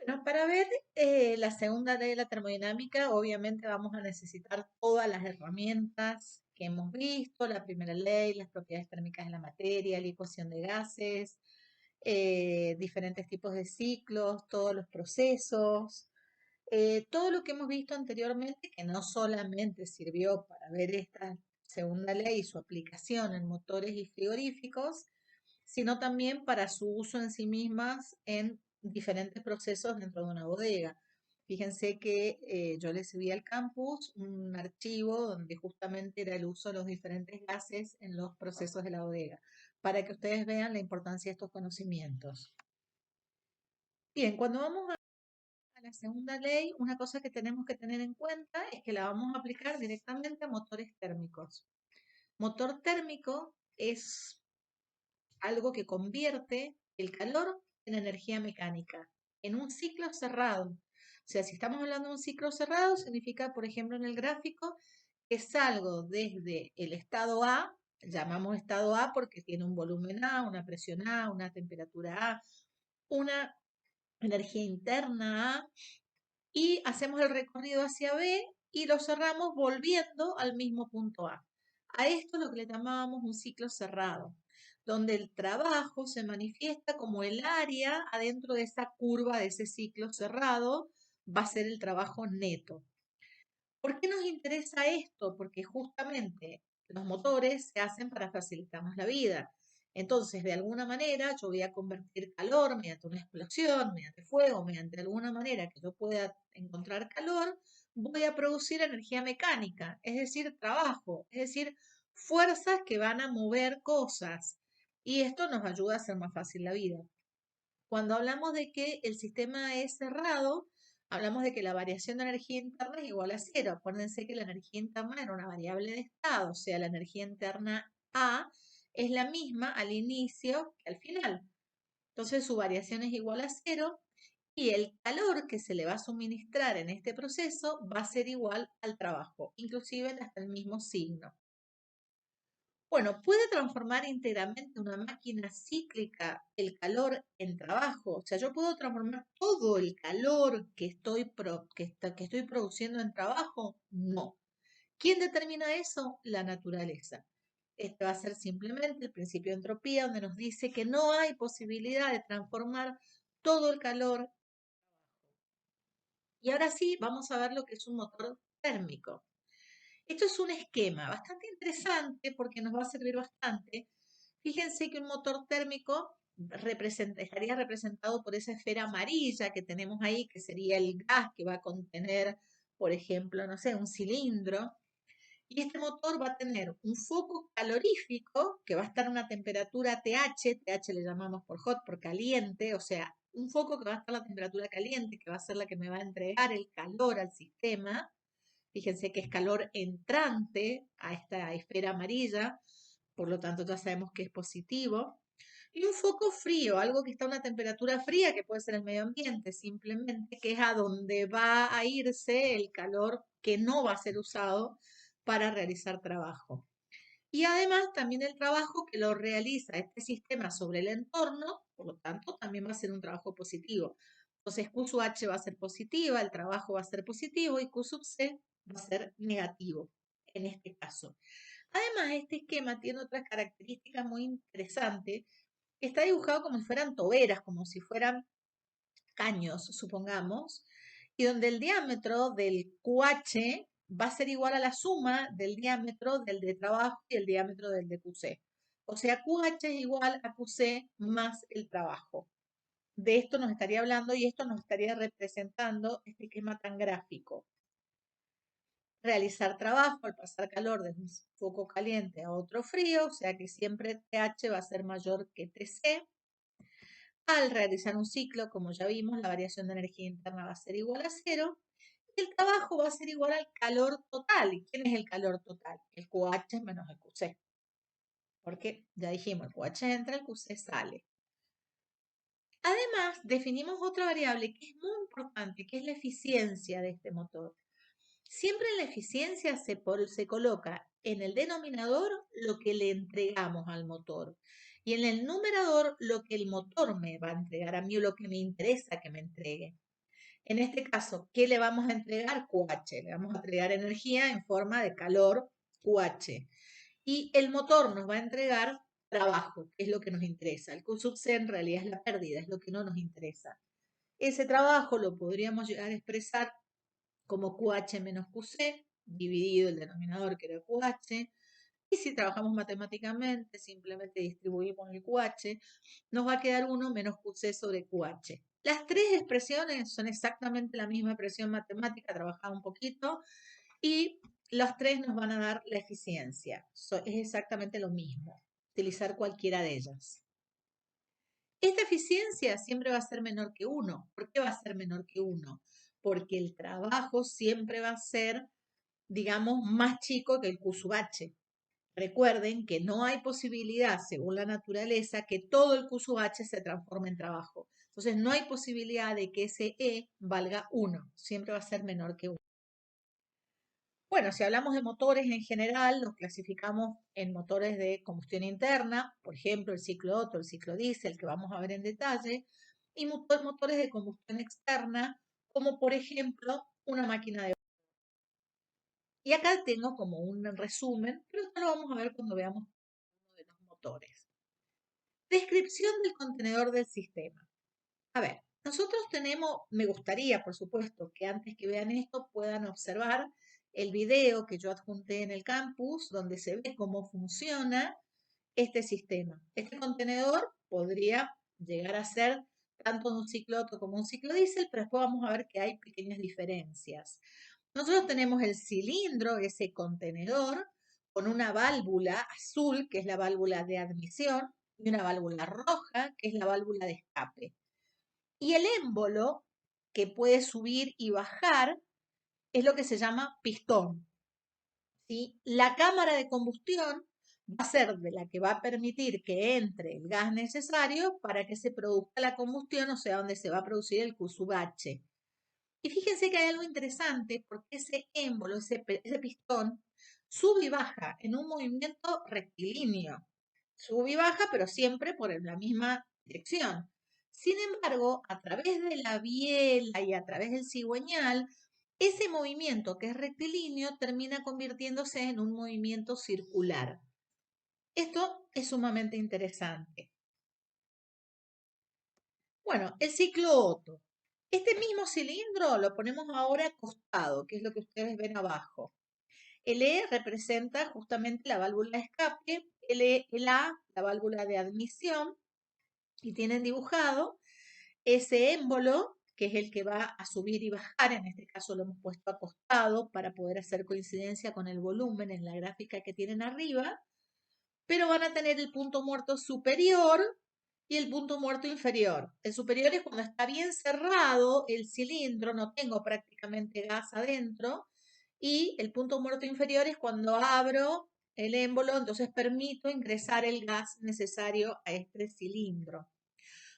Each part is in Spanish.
Bueno, para ver la segunda ley de la termodinámica, obviamente vamos a necesitar todas las herramientas que hemos visto, la primera ley, las propiedades térmicas de la materia, la ecuación de gases, diferentes tipos de ciclos, todos los procesos, todo lo que hemos visto anteriormente, que no solamente sirvió para ver esta segunda ley y su aplicación en motores y frigoríficos, sino también para su uso en sí mismas en diferentes procesos dentro de una bodega. Fíjense que yo les subí al campus un archivo donde justamente era el uso de los diferentes gases en los procesos de la bodega, para que ustedes vean la importancia de estos conocimientos. Bien, cuando vamos a la segunda ley, una cosa que tenemos que tener en cuenta es que la vamos a aplicar directamente a motores térmicos. Motor térmico es algo que convierte el calor en energía mecánica, en un ciclo cerrado. O sea, si estamos hablando de un ciclo cerrado, significa, por ejemplo, en el gráfico, que salgo desde el estado A, llamamos estado A porque tiene un volumen A, una presión A, una temperatura A, una energía interna A, y hacemos el recorrido hacia B y lo cerramos volviendo al mismo punto A. A esto es lo que le llamábamos un ciclo cerrado, donde el trabajo se manifiesta como el área adentro de esa curva de ese ciclo cerrado, va a ser el trabajo neto. ¿Por qué nos interesa esto? Porque justamente los motores se hacen para facilitarnos la vida. Entonces, de alguna manera, yo voy a convertir calor mediante una explosión, mediante fuego, mediante alguna manera que yo pueda encontrar calor, voy a producir energía mecánica, es decir, trabajo, es decir, fuerzas que van a mover cosas. Y esto nos ayuda a hacer más fácil la vida. Cuando hablamos de que el sistema es cerrado, hablamos de que la variación de energía interna es igual a cero. Acuérdense que la energía interna era una variable de estado, o sea, la energía interna A es la misma al inicio que al final. Entonces su variación es igual a cero y el calor que se le va a suministrar en este proceso va a ser igual al trabajo, inclusive hasta el mismo signo. Bueno, puede transformar íntegramente una máquina cíclica el calor en trabajo. O sea, yo puedo transformar todo el calor que estoy produciendo en trabajo. No. ¿Quién determina eso? La naturaleza. Este va a ser simplemente el principio de entropía, donde nos dice que no hay posibilidad de transformar todo el calor. Y ahora sí, vamos a ver lo que es un motor térmico. Esto es un esquema bastante interesante porque nos va a servir bastante. Fíjense que un motor térmico estaría representado por esa esfera amarilla que tenemos ahí, que sería el gas que va a contener, por ejemplo, no sé, un cilindro. Y este motor va a tener un foco calorífico que va a estar a una temperatura TH, TH le llamamos por hot, por caliente, o sea, un foco que va a estar a la temperatura caliente, que va a ser la que me va a entregar el calor al sistema. Fíjense que es calor entrante a esta esfera amarilla, por lo tanto ya sabemos que es positivo. Y un foco frío, algo que está a una temperatura fría, que puede ser el medio ambiente simplemente, que es a donde va a irse el calor que no va a ser usado para realizar trabajo. Y además también el trabajo que lo realiza este sistema sobre el entorno, por lo tanto, también va a ser un trabajo positivo. Entonces Q sub H va a ser positiva, el trabajo va a ser positivo y Q sub C va a ser negativo en este caso. Además, este esquema tiene otras características muy interesantes. Está dibujado como si fueran toberas, como si fueran caños, supongamos, y donde el diámetro del QH va a ser igual a la suma del diámetro del de trabajo y el diámetro del de QC. O sea, QH es igual a QC más el trabajo. De esto nos estaría hablando y esto nos estaría representando este esquema tan gráfico. Realizar trabajo al pasar calor de un foco caliente a otro frío, o sea que siempre TH va a ser mayor que TC. Al realizar un ciclo, como ya vimos, la variación de energía interna va a ser igual a cero y el trabajo va a ser igual al calor total. ¿Y quién es el calor total? El QH menos el QC. Porque ya dijimos, el QH entra, el QC sale. Además, definimos otra variable que es muy importante, que es la eficiencia de este motor. Siempre en la eficiencia se coloca en el denominador lo que le entregamos al motor y en el numerador lo que el motor me va a entregar a mí o lo que me interesa que me entregue. En este caso, ¿qué le vamos a entregar? QH. Le vamos a entregar energía en forma de calor QH. Y el motor nos va a entregar trabajo, que es lo que nos interesa. El Q sub C en realidad es la pérdida, es lo que no nos interesa. Ese trabajo lo podríamos llegar a expresar como QH menos QC, dividido el denominador que era QH. Y si trabajamos matemáticamente, simplemente distribuimos el QH, nos va a quedar 1 menos QC sobre QH. Las tres expresiones son exactamente la misma expresión matemática, trabajada un poquito, y los tres nos van a dar la eficiencia. Es exactamente lo mismo, utilizar cualquiera de ellas. Esta eficiencia siempre va a ser menor que 1. ¿Por qué va a ser menor que 1? Porque el trabajo siempre va a ser, digamos, más chico que el Q sub H. Recuerden que no hay posibilidad, según la naturaleza, que todo el Q sub H se transforme en trabajo. Entonces, no hay posibilidad de que ese E valga 1. Siempre va a ser menor que 1. Bueno, si hablamos de motores en general, los clasificamos en motores de combustión interna, por ejemplo, el ciclo Otto, el ciclo diésel, que vamos a ver en detalle, y motores de combustión externa, como por ejemplo una máquina de... Y acá tengo como un resumen, pero esto lo vamos a ver cuando veamos uno de los motores. Descripción del contenedor del sistema. A ver, nosotros tenemos, me gustaría, por supuesto, que antes que vean esto puedan observar el video que yo adjunté en el campus, donde se ve cómo funciona este sistema. Este contenedor podría llegar a ser tanto un ciclo Otto como un ciclo diésel, pero después vamos a ver que hay pequeñas diferencias. Nosotros tenemos el cilindro, ese contenedor, con una válvula azul, que es la válvula de admisión, y una válvula roja, que es la válvula de escape. Y el émbolo, que puede subir y bajar, es lo que se llama pistón. ¿Sí? La cámara de combustión va a ser de la que va a permitir que entre el gas necesario para que se produzca la combustión, o sea, donde se va a producir el Q sub H. Y fíjense que hay algo interesante porque ese émbolo, ese pistón, sube y baja en un movimiento rectilíneo. Sube y baja, pero siempre por la misma dirección. Sin embargo, a través de la biela y a través del cigüeñal, ese movimiento que es rectilíneo termina convirtiéndose en un movimiento circular. Esto es sumamente interesante. Bueno, el ciclo Otto. Este mismo cilindro lo ponemos ahora acostado, que es lo que ustedes ven abajo. El E representa justamente la válvula de escape, el A la válvula de admisión, y tienen dibujado ese émbolo, que es el que va a subir y bajar, en este caso lo hemos puesto acostado para poder hacer coincidencia con el volumen en la gráfica que tienen arriba, pero van a tener el punto muerto superior y el punto muerto inferior. El superior es cuando está bien cerrado el cilindro, no tengo prácticamente gas adentro, y el punto muerto inferior es cuando abro el émbolo, entonces permito ingresar el gas necesario a este cilindro.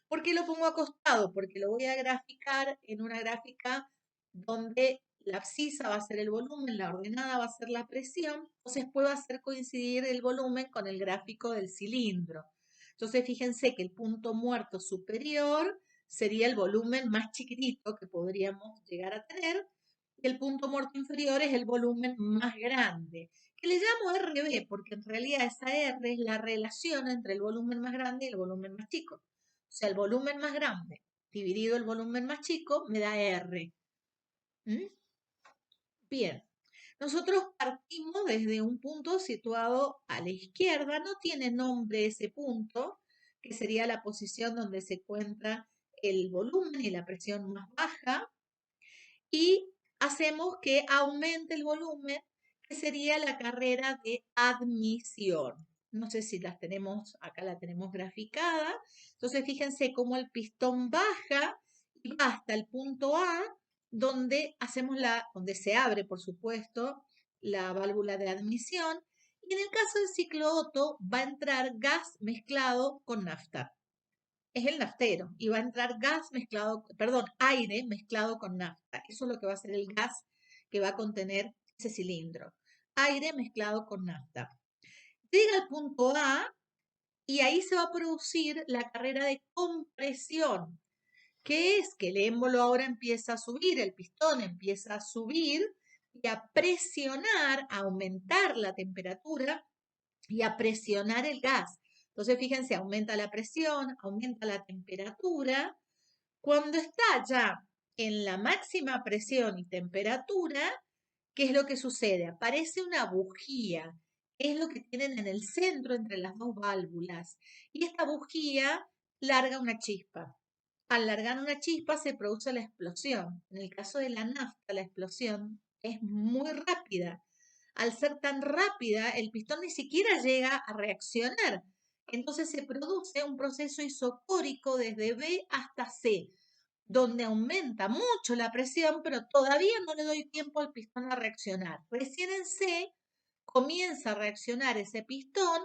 ¿Por qué lo pongo acostado? Porque lo voy a graficar en una gráfica donde la abscisa va a ser el volumen, la ordenada va a ser la presión, entonces puedo hacer coincidir el volumen con el gráfico del cilindro. Entonces fíjense que el punto muerto superior sería el volumen más chiquitito que podríamos llegar a tener, y el punto muerto inferior es el volumen más grande, que le llamo RB, porque en realidad esa R es la relación entre el volumen más grande y el volumen más chico. O sea, el volumen más grande dividido el volumen más chico me da R. ¿Mm? Bien, nosotros partimos desde un punto situado a la izquierda, no tiene nombre ese punto, que sería la posición donde se encuentra el volumen y la presión más baja, y hacemos que aumente el volumen, que sería la carrera de admisión. No sé si las tenemos, acá la tenemos graficada. Entonces, fíjense cómo el pistón baja y va hasta el punto A, donde donde se abre, por supuesto, la válvula de admisión. Y en el caso del ciclo Otto, va a entrar gas mezclado con nafta. Es el naftero y va a entrar gas mezclado, perdón, aire mezclado con nafta. Eso es lo que va a ser el gas que va a contener ese cilindro. Aire mezclado con nafta. Llega al punto A y ahí se va a producir la carrera de compresión. que es que el émbolo ahora empieza a subir, el pistón empieza a subir y a presionar, a aumentar la temperatura y a presionar el gas. Entonces, fíjense, aumenta la presión, aumenta la temperatura. Cuando está ya en la máxima presión y temperatura, ¿qué es lo que sucede? Aparece una bujía, que es lo que tienen en el centro entre las dos válvulas. Y esta bujía larga una chispa. Al largar una chispa se produce la explosión. En el caso de la nafta, la explosión es muy rápida. Al ser tan rápida, el pistón ni siquiera llega a reaccionar. Entonces se produce un proceso isocórico desde B hasta C, donde aumenta mucho la presión, pero todavía no le doy tiempo al pistón a reaccionar. Recién en C comienza a reaccionar ese pistón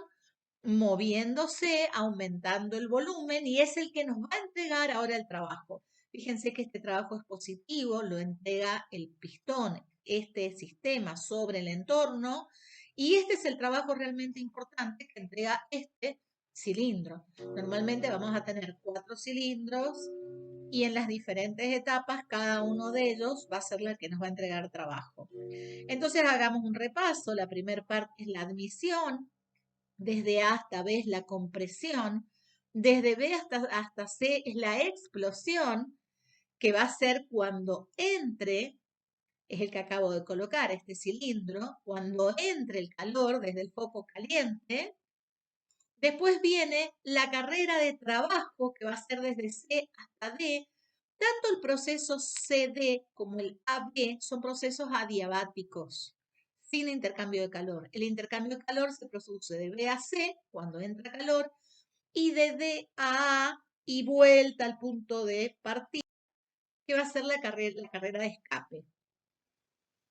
moviéndose, aumentando el volumen y es el que nos va a entregar ahora el trabajo. Fíjense que este trabajo es positivo, lo entrega el pistón, este sistema sobre el entorno y este es el trabajo realmente importante que entrega este cilindro. Normalmente vamos a tener 4 cilindros y en las diferentes etapas cada uno de ellos va a ser la que nos va a entregar trabajo. Entonces hagamos un repaso. La primera parte es la admisión, desde A hasta B es la compresión, desde B hasta C es la explosión, que va a ser cuando entre, es el que acabo de colocar, este cilindro, cuando entre el calor desde el foco caliente. Después viene la carrera de trabajo, que va a ser desde C hasta D. Tanto el proceso CD como el AB son procesos adiabáticos, sin intercambio de calor. El intercambio de calor se produce de B a C, cuando entra calor, y de D a A y vuelta al punto de partida, que va a ser la carrera de escape.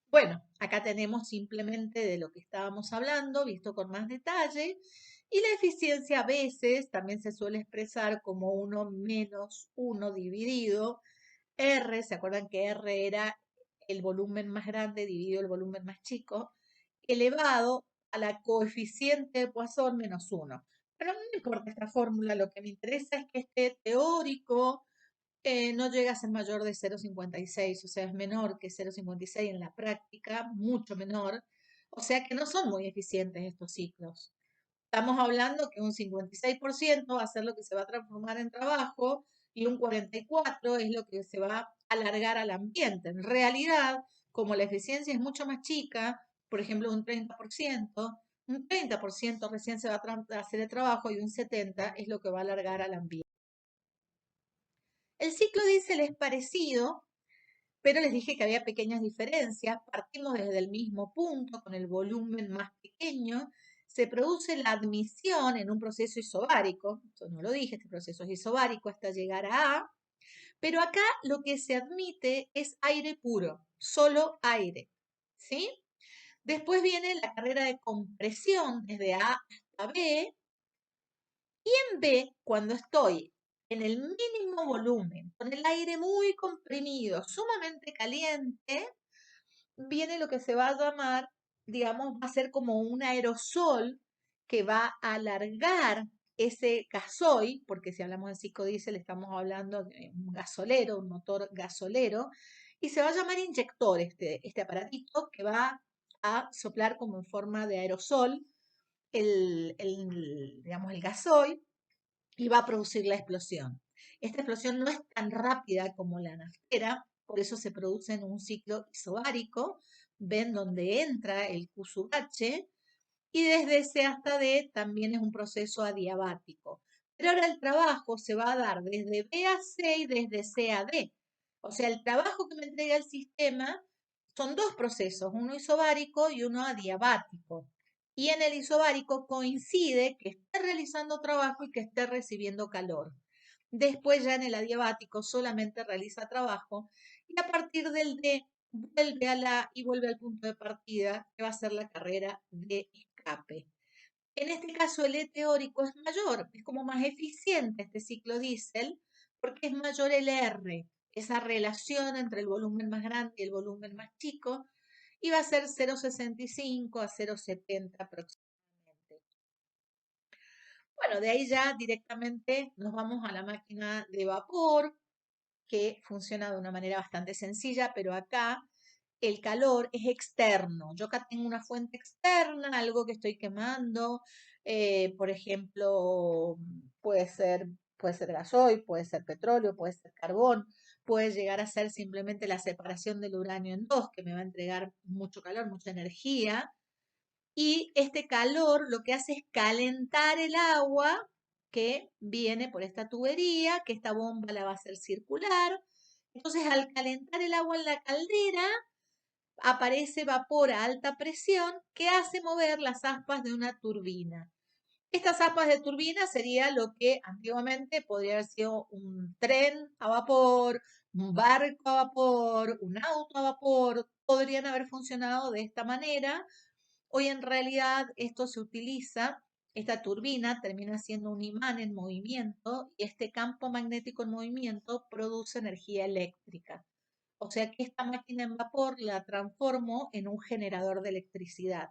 Bueno, acá tenemos simplemente de lo que estábamos hablando, visto con más detalle, y la eficiencia a veces también se suele expresar como 1 menos 1 dividido R, ¿se acuerdan que R era el volumen más grande dividido el volumen más chico? Elevado a la coeficiente de Poisson menos 1. Pero no me importa esta fórmula, lo que me interesa es que este teórico no llega a ser mayor de 0,56, o sea, es menor que 0,56 en la práctica, mucho menor, o sea que no son muy eficientes estos ciclos. Estamos hablando que un 56% va a ser lo que se va a transformar en trabajo y un 44% es lo que se va a alargar al ambiente. En realidad, como la eficiencia es mucho más chica, por ejemplo, un 30% recién se va a hacer el trabajo y un 70% es lo que va a alargar al ambiente. El ciclo diésel es parecido, pero les dije que había pequeñas diferencias. Partimos desde el mismo punto, con el volumen más pequeño. Se produce la admisión en un proceso isobárico. Esto no lo dije, este proceso es isobárico hasta llegar a A. Pero acá lo que se admite es aire puro, solo aire. ¿Sí? Después viene la carrera de compresión desde A hasta B. Y en B, cuando estoy en el mínimo volumen, con el aire muy comprimido, sumamente caliente, viene lo que se va a llamar, digamos, va a ser como un aerosol que va a alargar ese gasoil, porque si hablamos de psicodiesel estamos hablando de un gasolero, un motor gasolero, y se va a llamar inyector este aparatito que va a soplar como en forma de aerosol digamos, el gasoil y va a producir la explosión. Esta explosión no es tan rápida como la naftera, por eso se produce en un ciclo isobárico, ven donde entra el Q-H, y desde C hasta D también es un proceso adiabático. Pero ahora el trabajo se va a dar desde B a C y desde C a D. O sea, el trabajo que me entrega el sistema son dos procesos, uno isobárico y uno adiabático. Y en el isobárico coincide que esté realizando trabajo y que esté recibiendo calor. Después ya en el adiabático solamente realiza trabajo y a partir del D vuelve a la y vuelve al punto de partida que va a ser la carrera de escape. En este caso el E teórico es mayor, es como más eficiente este ciclo diésel porque es mayor el R, esa relación entre el volumen más grande y el volumen más chico, y va a ser 0,65 a 0,70 aproximadamente. Bueno, de ahí ya directamente nos vamos a la máquina de vapor, que funciona de una manera bastante sencilla, pero acá el calor es externo. Yo acá tengo una fuente externa, algo que estoy quemando, por ejemplo, puede ser gasoil, puede ser petróleo, puede ser carbón, puede llegar a ser simplemente la separación del uranio en dos, que me va a entregar mucho calor, mucha energía. Y este calor lo que hace es calentar el agua que viene por esta tubería, que esta bomba la va a hacer circular. Entonces, al calentar el agua en la caldera, aparece vapor a alta presión que hace mover las aspas de una turbina. Estas aspas de turbina sería lo que antiguamente podría haber sido un tren a vapor, un barco a vapor, un auto a vapor, podrían haber funcionado de esta manera. Hoy en realidad esto se utiliza, esta turbina termina siendo un imán en movimiento y este campo magnético en movimiento produce energía eléctrica. O sea que esta máquina en vapor la transformo en un generador de electricidad.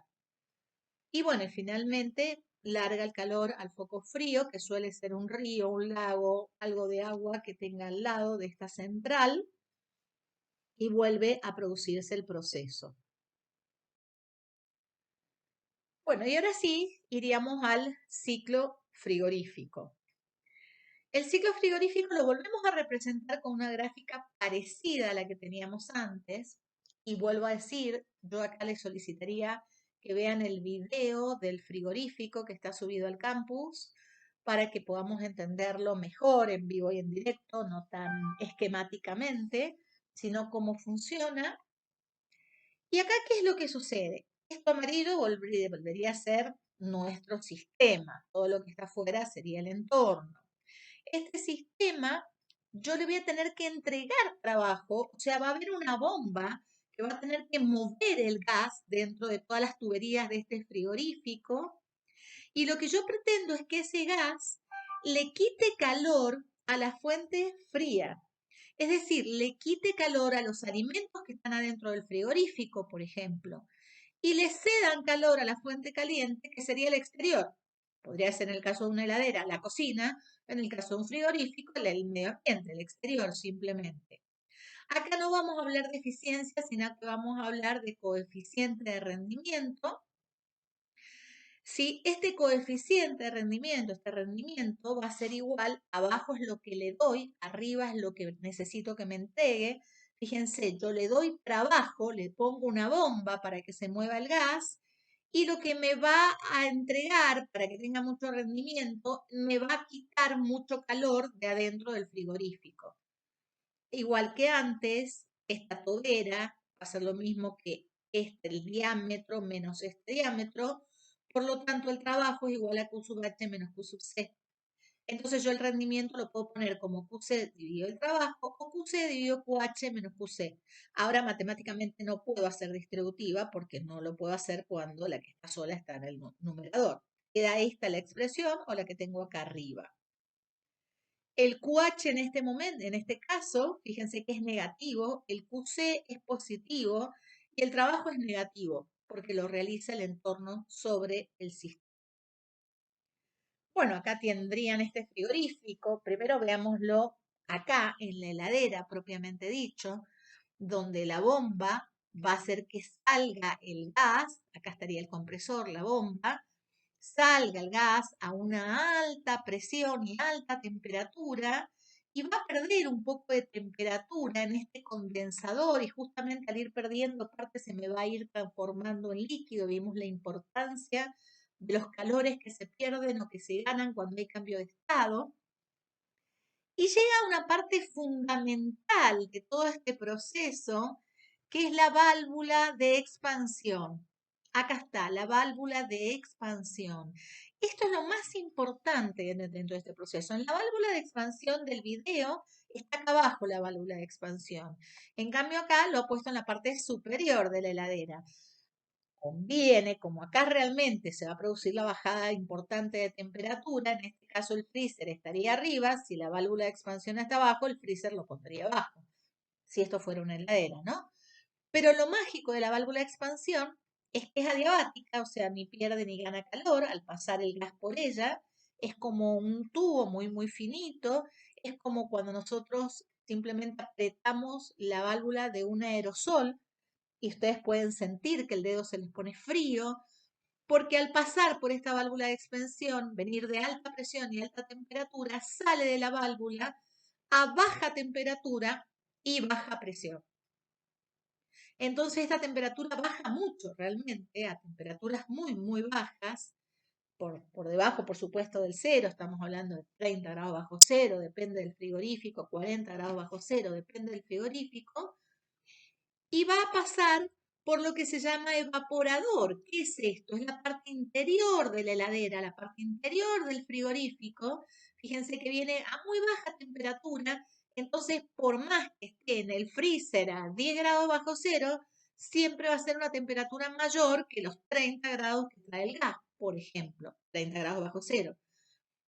Y bueno, y finalmente larga el calor al foco frío, que suele ser un río, un lago, algo de agua que tenga al lado de esta central, y vuelve a producirse el proceso. Bueno, y ahora sí iríamos al ciclo frigorífico. El ciclo frigorífico lo volvemos a representar con una gráfica parecida a la que teníamos antes. Y vuelvo a decir, yo acá les solicitaría que vean el video del frigorífico que está subido al campus para que podamos entenderlo mejor en vivo y en directo, no tan esquemáticamente, sino cómo funciona. Y acá, ¿qué es lo que sucede? Esto amarillo volvería a ser nuestro sistema. Todo lo que está afuera sería el entorno. Este sistema, yo le voy a tener que entregar trabajo, o sea, va a haber una bomba que va a tener que mover el gas dentro de todas las tuberías de este frigorífico. Y lo que yo pretendo es que ese gas le quite calor a la fuente fría. Es decir, le quite calor a los alimentos que están adentro del frigorífico, por ejemplo, y le cedan calor a la fuente caliente, que sería el exterior. Podría ser en el caso de una heladera, la cocina, en el caso de un frigorífico, el medio ambiente, el exterior simplemente. Acá no vamos a hablar de eficiencia, sino que vamos a hablar de coeficiente de rendimiento. Si este coeficiente de rendimiento, este rendimiento va a ser igual, abajo es lo que le doy, arriba es lo que necesito que me entregue. Fíjense, yo le doy trabajo, le pongo una bomba para que se mueva el gas y lo que me va a entregar para que tenga mucho rendimiento, me va a quitar mucho calor de adentro del frigorífico. Igual que antes, esta tobera va a ser lo mismo que el diámetro menos este diámetro, por lo tanto el trabajo es igual a Q sub H menos Q sub C. Entonces yo el rendimiento lo puedo poner como QC dividido el trabajo o QC dividido QH menos QC. Ahora matemáticamente no puedo hacer distributiva porque no lo puedo hacer cuando la que está sola está en el numerador. Queda esta la expresión o la que tengo acá arriba. El QH en este momento, en este caso, fíjense que es negativo, el QC es positivo y el trabajo es negativo porque lo realiza el entorno sobre el sistema. Bueno, acá tendrían este frigorífico. Primero veámoslo acá en la heladera propiamente dicho, donde la bomba va a hacer que salga el gas, acá estaría el compresor, la bomba, salga el gas a una alta presión y alta temperatura y va a perder un poco de temperatura en este condensador y justamente al ir perdiendo parte se me va a ir transformando en líquido. Vimos la importancia de los calores que se pierden o que se ganan cuando hay cambio de estado. Y llega una parte fundamental de todo este proceso, que es la válvula de expansión. Acá está, la válvula de expansión. Esto es lo más importante dentro de este proceso. En la válvula de expansión del video está acá abajo la válvula de expansión. En cambio acá lo he puesto en la parte superior de la heladera. Conviene, como acá realmente se va a producir la bajada importante de temperatura, en este caso el freezer estaría arriba, si la válvula de expansión está abajo, el freezer lo pondría abajo, si esto fuera una heladera, ¿no? Pero lo mágico de la válvula de expansión es que es adiabática, o sea, ni pierde ni gana calor al pasar el gas por ella, es como un tubo muy, muy finito, es como cuando nosotros simplemente apretamos la válvula de un aerosol y ustedes pueden sentir que el dedo se les pone frío, porque al pasar por esta válvula de expansión, venir de alta presión y alta temperatura, sale de la válvula a baja temperatura y baja presión. Entonces esta temperatura baja mucho realmente, a temperaturas muy, muy bajas, por debajo, por supuesto, del cero, estamos hablando de 30 grados bajo cero, depende del frigorífico, 40 grados bajo cero, depende del frigorífico, y va a pasar por lo que se llama evaporador. ¿Qué es esto? Es la parte interior de la heladera, la parte interior del frigorífico. Fíjense que viene a muy baja temperatura, entonces por más que esté en el freezer a 10 grados bajo cero, siempre va a ser una temperatura mayor que los 30 grados que trae el gas, por ejemplo, 30 grados bajo cero.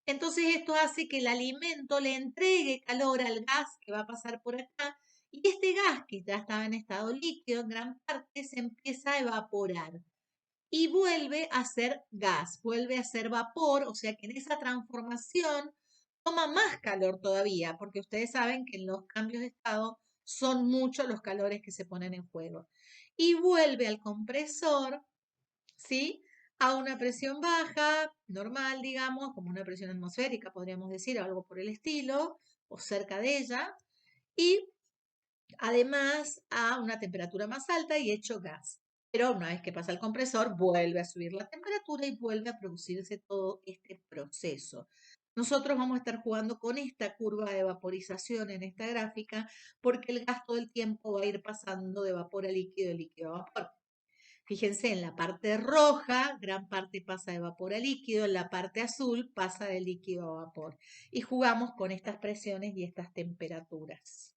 Entonces esto hace que el alimento le entregue calor al gas que va a pasar por acá y este gas que ya estaba en estado líquido en gran parte se empieza a evaporar y vuelve a ser gas, vuelve a ser vapor, o sea que en esa transformación toma más calor todavía, porque ustedes saben que en los cambios de estado son muchos los calores que se ponen en juego. Y vuelve al compresor, ¿sí? A una presión baja, normal, digamos, como una presión atmosférica, podríamos decir, o algo por el estilo, o cerca de ella, y además a una temperatura más alta y hecho gas. Pero una vez que pasa el compresor, vuelve a subir la temperatura y vuelve a producirse todo este proceso. Nosotros vamos a estar jugando con esta curva de vaporización en esta gráfica porque el gas todo el tiempo va a ir pasando de vapor a líquido, de líquido a vapor. Fíjense, en la parte roja, gran parte pasa de vapor a líquido, en la parte azul pasa de líquido a vapor. Y jugamos con estas presiones y estas temperaturas.